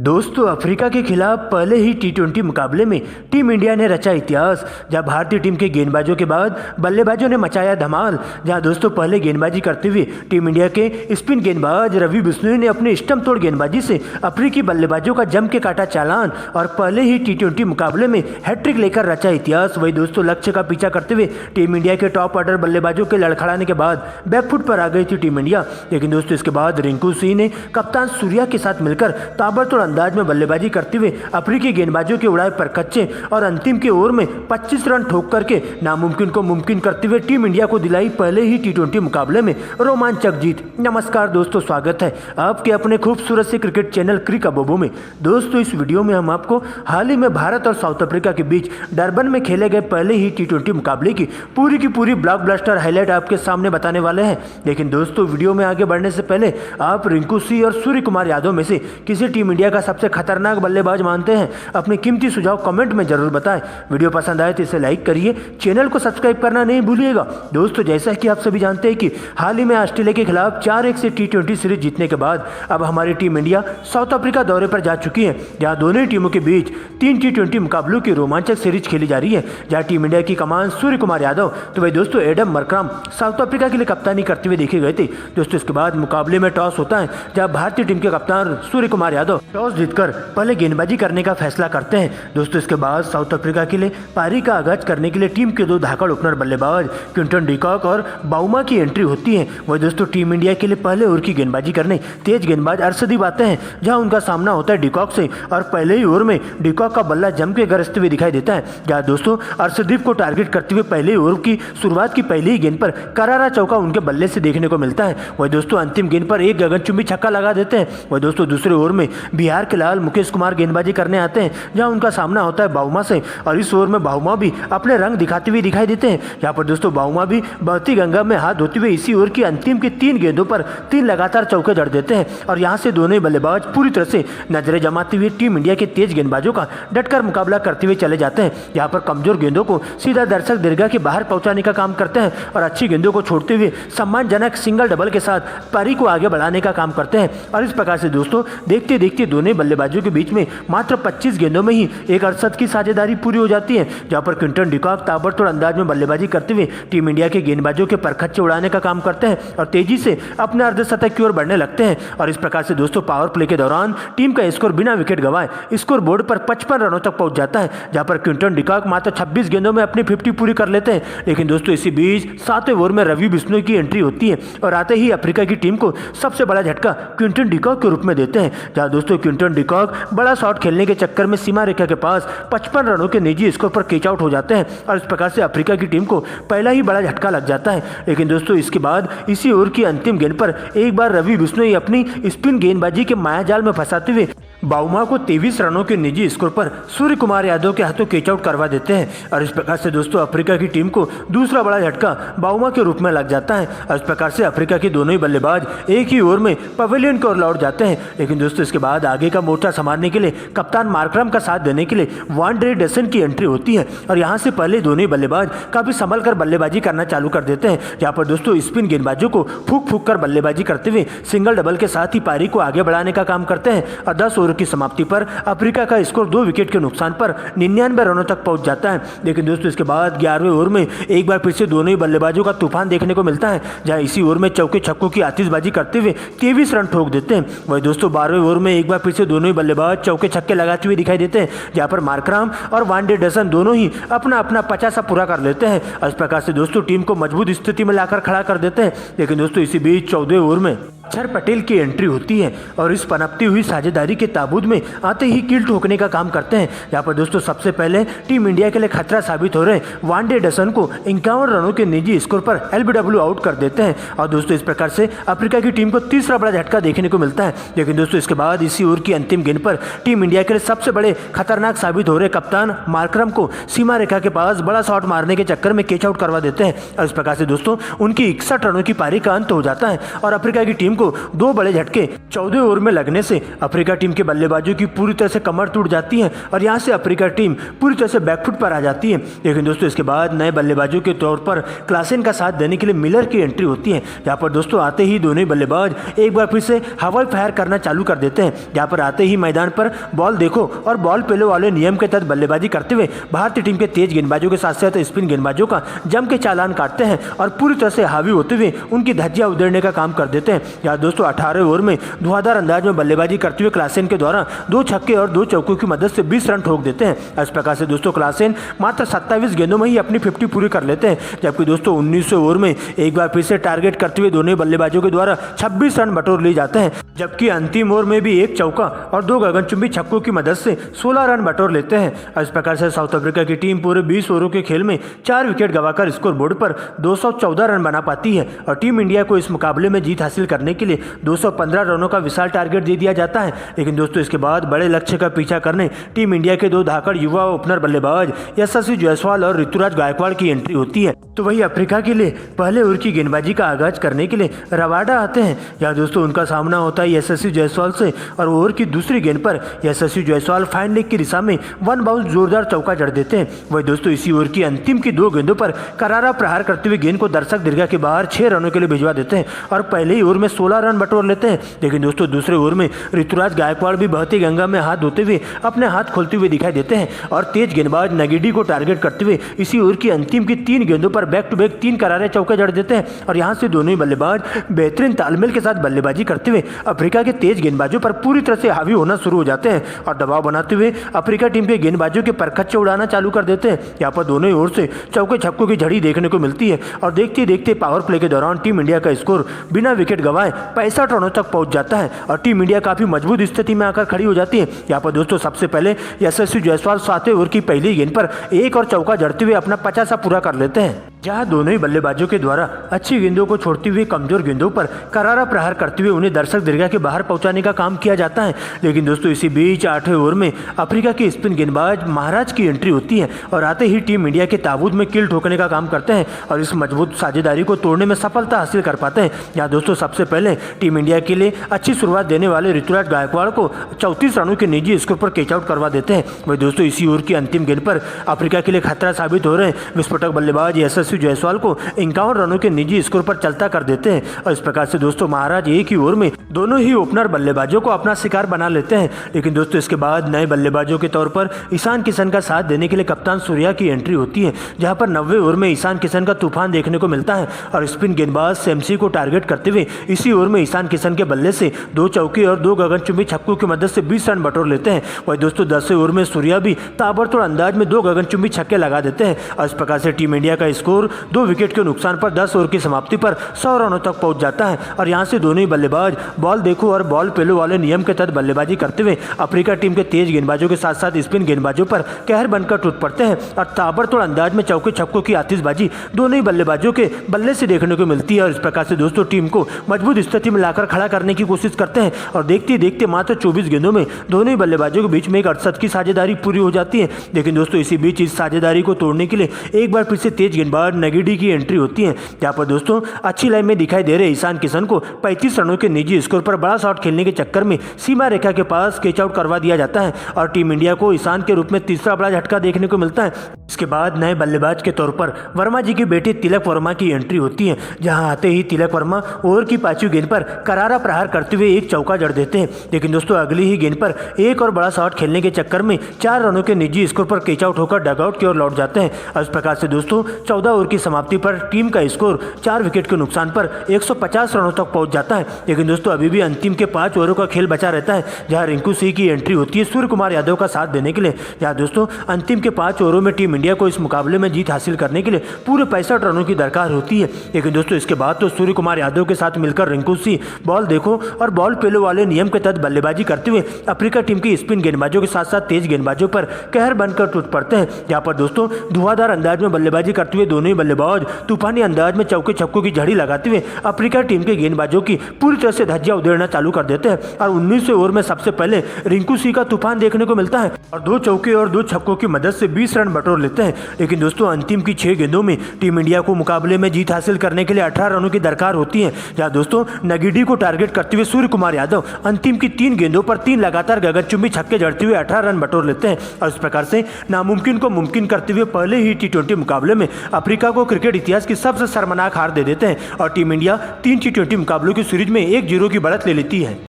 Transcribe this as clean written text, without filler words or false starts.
दोस्तों, अफ्रीका के खिलाफ पहले ही टी20 मुकाबले में टीम इंडिया ने रचा इतिहास। जहां भारतीय टीम के गेंदबाजों के बाद बल्लेबाजों ने मचाया धमाल। जहां दोस्तों पहले गेंदबाजी करते हुए टीम इंडिया के स्पिन गेंदबाज रवि बिश्नोई ने अपने स्टंप तोड़ गेंदबाजी से अफ्रीकी बल्लेबाजों का जम के काटा चालान और पहले ही टी20 मुकाबले में हैट्रिक लेकर रचा इतिहास। वही दोस्तों लक्ष्य का पीछा करते हुए टीम इंडिया के टॉप ऑर्डर बल्लेबाजों के लड़खड़ाने के बाद बैकफुट पर आ गई थी टीम इंडिया। लेकिन दोस्तों इसके बाद रिंकू सिंह ने कप्तान सूर्या के साथ मिलकर ताबड़तोड़ अंदाज में बल्लेबाजी करते हुए अफ्रीकी गेंदबाजों के उड़ाए परकच्चे और अंतिम के ओवर में 25 रन ठोक करके नामुमकिन को मुमकिन करते हुए टीम इंडिया को दिलाई पहले ही टी20 मुकाबले में रोमांचक जीत। नमस्कार दोस्तों, स्वागत है आपके अपने खूबसूरत से क्रिकेट चैनल क्रिक अबोबो में। दोस्तों इस वीडियो में हम आपको हाल ही में भारत और साउथ अफ्रीका के बीच डरबन में खेले गए पहले ही टी20 मुकाबले की पूरी ब्लॉकबस्टर हाईलाइट आपके सामने बताने वाले हैं। लेकिन दोस्तों वीडियो में आगे बढ़ने से पहले आप रिंकू सिंह और सूर्य कुमार यादव में से किसी टीम इंडिया का सबसे खतरनाक बल्लेबाज मानते हैं? अपने कीमती सुझाव कमेंट में जरूर बताएं। वीडियो पसंद आए तो इसे लाइक करिए, चैनल को सब्सक्राइब करना नहीं भूलिएगा। दोस्तों जैसा कि आप सभी जानते हैं कि हाल ही में ऑस्ट्रेलिया के खिलाफ 4-1 से टी20 सीरीज जीतने के बाद अब हमारी टीम इंडिया साउथ अफ्रीका दौरे पर जा चुकी है, जहां दोनों ही टीमों के बीच 3 टी20 मुकाबलों की रोमांचक सीरीज खेली जा रही है। जहां टीम इंडिया की कमान सूर्य कुमार यादव तो वही दोस्तों एडम मरक्रम साउथ अफ्रीका के लिए कप्तानी करते हुए देखे गए थे। दोस्तों इसके बाद मुकाबले में टॉस होता है, जहां भारतीय टीम के कप्तान सूर्य कुमार यादव टॉस जीतकर पहले गेंदबाजी करने का फैसला करते हैं। दोस्तों इसके बाद साउथ अफ्रीका के लिए पारी का आगाज करने के लिए टीम के दो धाकड़ ओपनर बल्लेबाज क्विंटन डिकॉक और बाउमा की एंट्री होती है। वही दोस्तों टीम इंडिया के लिए पहले ओवर की गेंदबाजी करने तेज गेंदबाज अर्शदीप आते हैं, जहां उनका सामना होता है डिकॉक से और पहले ही ओवर में डिकॉक का बल्ला जम के गरजते हुए दिखाई देता है। जहां दोस्तों अर्शदीप को टारगेट करते हुए पहले ओवर की शुरुआत की पहली ही गेंद पर करारा चौका उनके बल्ले से देखने को मिलता है। वही दोस्तों अंतिम गेंद पर एक गगनचुंबी छक्का लगा देते हैं। वही दोस्तों दूसरे ओवर में बिहार के लाल मुकेश कुमार गेंदबाजी करने आते हैं, जहां उनका सामना होता है बाउमा से और इस ओवर में बाउमा भी अपने रंग दिखाते हुए दिखाई देते हैं। यहाँ पर दोस्तों बाउमा भी बहती गंगा में हाथ धोते हुए इसी ओवर की अंतिम की 3 गेंदों पर 3 लगातार चौके जड़ देते हैं और यहाँ से दोनों ही बल्लेबाज पूरी तरह से नजरें जमाते हुए टीम इंडिया के तेज गेंदबाजों का डटकर मुकाबला करते हुए चले जाते हैं। यहाँ पर कमजोर गेंदों को सीधा दर्शक दीर्घा के बाहर पहुंचाने का काम करते हैं और अच्छी गेंदों को छोड़ते हुए सम्मानजनक सिंगल डबल के साथ पारी को आगे बढ़ाने का काम करते हैं। और इस प्रकार से दोस्तों देखते देखते दोनों बल्लेबाजों के बीच में मात्र 25 गेंदों में ही एक अड़सठ की साझेदारी पूरी हो जाती है, जहां पर क्विंटन डिकॉक ताबड़तोड़ अंदाज में बल्लेबाजी करते हुए टीम इंडिया के गेंदबाजों के परखच्चे उड़ाने का काम करते हैं और तेजी से अपने अर्धशतक की ओर बढ़ने लगते हैं। और इस प्रकार से दोस्तों पावर प्ले के दौरान टीम का स्कोर बिना विकेट गंवाए स्कोर बोर्ड पर 55 रनों तक पहुंच जाता है, जहां पर क्विंटन डिकॉक मात्र 26 गेंदों में अपनी 50 पूरी कर लेते हैं। लेकिन दोस्तों इसी बीच 7वें ओवर में रवि बिश्नोई की एंट्री होती है और आते ही अफ्रीका की टीम को सबसे बड़ा झटका क्विंटन डिकॉक के रूप में देते हैं। जहां दोस्तों क्विंटन डिकॉक बड़ा शॉट खेलने के चक्कर में सीमा रेखा के पास 55 रनों के निजी स्कोर पर कैच आउट हो जाते हैं और इस प्रकार से अफ्रीका की टीम को पहला ही बड़ा झटका लग जाता है। लेकिन दोस्तों इसके बाद इसी ओवर की अंतिम गेंद पर एक बार रवि बिश्नोई अपनी स्पिन गेंदबाजी के मायाजाल में फंसाते हुए बाउमा को 23 रनों के निजी स्कोर पर सूर्य कुमार यादव के हाथों कैच आउट करवा देते हैं और इस प्रकार से दोस्तों अफ्रीका की टीम को दूसरा बड़ा झटका बाउमा के रूप में लग जाता है और इस प्रकार से अफ्रीका के दोनों ही बल्लेबाज एक ही ओवर में पवेलियन की ओर लौट जाते हैं। लेकिन दोस्तों इसके बाद आगे का मोर्चा संभालने के लिए कप्तान मार्करम का साथ देने के लिए वांडरे डेसन की एंट्री होती है और यहां से पहले दोनों ही बल्लेबाज काफी संभल कर बल्लेबाजी करना चालू कर देते हैं। जहां पर दोस्तों स्पिन गेंदबाजों को फूक फूक कर बल्लेबाजी करते हुए सिंगल डबल के साथ ही पारी को आगे बढ़ाने का काम करते हैं और 10 ओवर की समाप्ति पर अफ्रीका का स्कोर 2 विकेट के नुकसान पर 99 रनों तक पहुंच जाता है। लेकिन दोस्तों इसके बाद 11वें ओवर में एक बार फिर से दोनों ही बल्लेबाजों का तूफान देखने को मिलता है, जहां इसी ओवर में चौके छक्कों की आतिशबाजी करते हुए 23 रन ठोक देते हैं। वही दोस्तों 12वें ओवर में एक बार फिर से दोनों ही बल्लेबाज चौके छक्के लगाते हुए दिखाई देते हैं, जहां पर मार्करम और वांडे डेसन दोनों ही अपना 50 पूरा कर लेते हैं और इस प्रकार से दोस्तों टीम को मजबूत स्थिति में लाकर खड़ा कर देते हैं। लेकिन दोस्तों इसी बीच 14वें ओवर में अक्षर पटेल की एंट्री होती है और इस पनपती हुई साझेदारी के ताबूत में आते ही कील ठोकने का काम करते हैं। यहाँ पर दोस्तों सबसे पहले टीम इंडिया के लिए खतरा साबित हो रहे वांडे डेसन को 51 रनों के निजी स्कोर पर LBW आउट कर देते हैं और दोस्तों इस प्रकार से अफ्रीका की टीम को तीसरा बड़ा झटका देखने को मिलता है। लेकिन दोस्तों इसके बाद इसी ओवर की अंतिम गेंद पर टीम इंडिया के लिए सबसे बड़े खतरनाक साबित हो रहे कप्तान मार्करम को सीमा रेखा के पास बड़ा शॉट मारने के चक्कर में कैच आउट करवा देते हैं और इस प्रकार से दोस्तों उनकी 61 रनों की पारी का अंत हो जाता है और अफ्रीका की टीम को 2 बड़े झटके 14 ओवर में लगने से अफ्रीका टीम के बल्लेबाजों की पूरी तरह से कमर टूट जाती है और यहाँ से अफ्रीका टीम पूरी तरह से बैकफुट पर आ जाती है। लेकिन दोस्तों इसके बाद नए बल्लेबाजों के तौर पर क्लासेन का साथ देने के लिए मिलर की एंट्री होती है। यहाँ पर दोस्तों आते ही दोनों ही बल्लेबाज एक बार फिर से हवाई फायर करना चालू कर देते हैं। यहाँ पर आते ही मैदान पर बॉल देखो और बॉल पेलो वाले नियम के तहत बल्लेबाजी करते हुए भारतीय टीम के तेज गेंदबाजों के साथ साथ स्पिन गेंदबाजों का जम के चालान काटते हैं और पूरी तरह से हावी होते हुए उनकी धज्जियां उधेड़ने का काम कर देते हैं। यहाँ दोस्तों 18 ओवर में धुआंधार अंदाज में बल्लेबाजी करते हुए क्लासेन के द्वारा 2 छक्के और 2 चौकों की मदद से 20 रन ठोक देते हैं। इस प्रकार से दोस्तों क्लासेन मात्र 27 गेंदों में ही अपनी 50 पूरी कर लेते हैं, जबकि दोस्तों 19 ओवर में एक बार फिर से टारगेट करते हुए दोनों बल्लेबाजों के द्वारा 26 रन बटोर लिए जाते हैं, जबकि अंतिम ओवर में भी 1 चौका और 2 गगनचुंबी छक्कों की मदद से 16 रन बटोर लेते हैं। इस प्रकार से साउथ अफ्रीका की टीम पूरे 20 ओवरों के खेल में 4 विकेट गंवाकर स्कोर बोर्ड पर 214 रन बना पाती है और टीम इंडिया को इस मुकाबले में जीत हासिल करने के लिए 215 रनों का विशाल टारगेट दे दिया जाता है। लेकिन दोस्तों इसके बाद बड़े लक्ष्य का पीछा करने टीम इंडिया के 2 धाकड़ युवा ओपनर बल्लेबाज यशस्वी जायसवाल और ऋतुराज गायकवाड़ की एंट्री होती है। तो वही अफ्रीका के लिए पहले ओवर की गेंदबाजी का आगाज करने के लिए रवाडा आते हैं। यहाँ दोस्तों उनका सामना होता है यशस्वी जायसवाल से और ओवर की दूसरी गेंद पर यशस्वी जायसवाल फाइन लेग की दिशा में 1 बाउंस जोरदार चौका जड़ देते हैं। वही दोस्तों इसी ओवर की अंतिम की 2 गेंदों पर करारा प्रहार करते हुए गेंद को दर्शक दीर्घा के बाहर 6 रनों के लिए भिजवा देते हैं और पहले ही ओवर में 16 रन बटोर लेते हैं। लेकिन दोस्तों दूसरे ओवर में ऋतुराज गायकवाड़ भी बहती गंगा में हाथ धोते हुए अपने हाथ खोलते हुए दिखाई देते हैं और तेज गेंदबाज नगीडी को टारगेट करते हुए इसी ओवर की अंतिम की 3 गेंदों पर बैक टू बैक 3 करारे चौके जड़ देते हैं और यहाँ से दोनों ही बल्लेबाज बेहतरीन तालमेल के साथ बल्लेबाजी करते हुए अफ्रीका के तेज गेंदबाजों पर पूरी तरह से हावी होना शुरू हो जाते हैं और दबाव बनाते हुए अफ्रीका टीम के गेंदबाजों के परखच्चे उड़ाना चालू कर देते हैं। यहाँ पर दोनों ही ओर से चौके छक्कों की झड़ी देखने को मिलती है और देखते देखते पावर प्ले के दौरान टीम इंडिया का स्कोर बिना विकेट गंवाए 65 रनों तक पहुंच जाता है और टीम इंडिया काफी मजबूत स्थिति में आकर खड़ी हो जाती है। यहाँ पर दोस्तों सबसे पहले यशस्वी जायसवाल 7वें ओवर की पहली गेंद पर 1 और चौका जड़ते हुए अपना 50 पूरा कर लेते हैं, जहां दोनों ही बल्लेबाजों के द्वारा अच्छी गेंदों को छोड़ते हुए कमजोर गेंदों पर करारा प्रहार करते हुए उन्हें दर्शक दीर्घा के बाहर पहुंचाने का काम किया जाता है। लेकिन दोस्तों इसी बीच 8वें ओवर में अफ्रीका के स्पिन गेंदबाज महाराज की एंट्री होती है और आते ही टीम इंडिया के ताबूत में किल ठोकने का काम करते हैं और इस मजबूत साझेदारी को तोड़ने में सफलता हासिल कर पाते हैं। यहाँ दोस्तों सबसे पहले टीम इंडिया के लिए अच्छी शुरुआत देने वाले ऋतुराज गायकवाड़ को 34 रनों के निजी स्कोर पर कैच आउट करवा देते हैं। वही दोस्तों इसी ओवर की अंतिम गेंद पर अफ्रीका के लिए खतरा साबित हो रहे विस्फोटक बल्लेबाज यशस्वी जायसवाल को 51 रनों के निजी स्कोर पर चलता कर देते हैं और इस प्रकार से दोस्तों महाराज एक ही ओवर में दोनों ही ओपनर बल्लेबाजों को अपना शिकार बना लेते हैं। लेकिन दोस्तों इसके बाद नए बल्लेबाजों के तौर पर ईशान किशन का साथ देने के लिए कप्तान सूर्या की एंट्री होती है, जहां पर 90वें ओवर में ईशान किशन का तूफान देखने को मिलता है और स्पिन गेंदबाज सेमसी को टारगेट करते हुए इसी ओवर में ईशान किशन के बल्ले से 2 चौके और 2 गगनचुंबी छक्कों की मदद से 20 रन बटोर लेते हैं। वही दोस्तों 10वें ओवर में सूर्या भी ताबड़तोड़ अंदाज में 2 गगनचुंबी छक्के लगा देते हैं और इस प्रकार से टीम इंडिया का स्कोर 2 विकेट के नुकसान पर 10 ओवर की समाप्ति पर 100 रनों तक पहुंच जाता है और यहां से दोनों ही बल्लेबाज बॉल देखो और बॉल पेलो वाले नियम के तहत बल्लेबाजी करते हुए अफ्रीका टीम के तेज गेंदबाजों के साथ साथ स्पिन गेंदबाजों पर कहर बनकर टूट पड़ते हैं और ताबड़तोड़ अंदाज में चौके छक्कों की आतिशबाजी दोनों ही बल्लेबाजों के बल्ले से देखने को मिलती है और इस प्रकार से दोस्तों टीम को मजबूत स्थिति में लाकर खड़ा करने की कोशिश करते हैं और देखते देखते मात्र 24 गेंदों में दोनों ही बल्लेबाजों के बीच में एक 68 की साझेदारी पूरी हो जाती है। लेकिन दोस्तों इसी बीच इस साझेदारी को तोड़ने के लिए एक बार फिर से तेज गेंदबाज नगीडी की एंट्री होती है। यहाँ पर दोस्तों अच्छी लाइन में दिखाई दे रहे ईशान किशन को 35 रनों के निजी स्कोर पर बड़ा शॉट खेलने के चक्कर में सीमा रेखा के पास कैच आउट करवा दिया जाता है और टीम इंडिया को ईशान के रूप में तीसरा बड़ा झटका देखने को मिलता है। इसके बाद नए बल्लेबाज के तौर पर वर्मा जी के बेटे तिलक वर्मा की एंट्री होती है, जहां आते ही तिलक वर्मा ओवर की 5वीं गेंद पर करारा प्रहार करते हुए 1 चौका जड़ देते हैं। लेकिन दोस्तों अगली ही गेंद पर एक और बड़ा शॉट खेलने के चक्कर में 4 रनों के निजी स्कोर पर कैच आउट होकर डगआउट की ओर लौट जाते हैं और इस प्रकार से दोस्तों 14 ओवर की समाप्ति पर टीम का स्कोर 4 विकेट के नुकसान पर 150 रनों तक पहुंच जाता है। लेकिन दोस्तों अभी भी अंतिम के 5 ओवरों का खेल बचा रहता है, जहां रिंकू सिंह की एंट्री होती है सूर्य कुमार यादव का साथ देने के लिए। जहां दोस्तों अंतिम के 5 ओवरों में टीम इंडिया को इस मुकाबले में जीत हासिल करने के लिए पूरे 65 रनों की दरकार होती है। लेकिन दोस्तों इसके बाद तो सूर्य कुमार यादव के साथ मिलकर रिंकू सिंह बॉल देखो और बॉल पेलो वाले नियम के तहत बल्लेबाजी करते हुए अफ्रीका टीम की स्पिन गेंदबाजों के साथ साथ तेज गेंदबाजों पर कहर बनकर टूट पड़ते हैं। जहां पर दोस्तों धुआंधार अंदाज में बल्लेबाजी करते हुए दोनों दोनों ही बल्लेबाज तूफानी अंदाज में चौके छक्कों की झड़ी लगाते हुए अफ्रीका टीम के गेंदबाजों की पूरी तरह से धज्जियां उधेड़ना चालू कर देते हैं और 19वें ओवर में सबसे पहले रिंकू सिंह का तूफान देखने को मिलता है और 2 चौके और 2 छक्कों की मदद से 20 रन बटोर लेते हैं। लेकिन दोस्तों अंतिम की 6 गेंदों में टीम इंडिया को मुकाबले में जीत हासिल करने के लिए 18 रनों की दरकार होती है, जहां दोस्तों नगीडी को टारगेट करते हुए सूर्य कुमार यादव अंतिम की 3 गेंदों पर 3 लगातार गगनचुंबी छक्के जड़ते हुए 18 रन बटोर लेते हैं और इस प्रकार से नामुमकिन को मुमकिन करते हुए पहले ही T20 मुकाबले में अफ्रीका को क्रिकेट इतिहास की सबसे शर्मनाक हार दे देते हैं और टीम इंडिया 3 T20 मुकाबलों की सीरीज में 1-0 की बढ़त ले लेती है।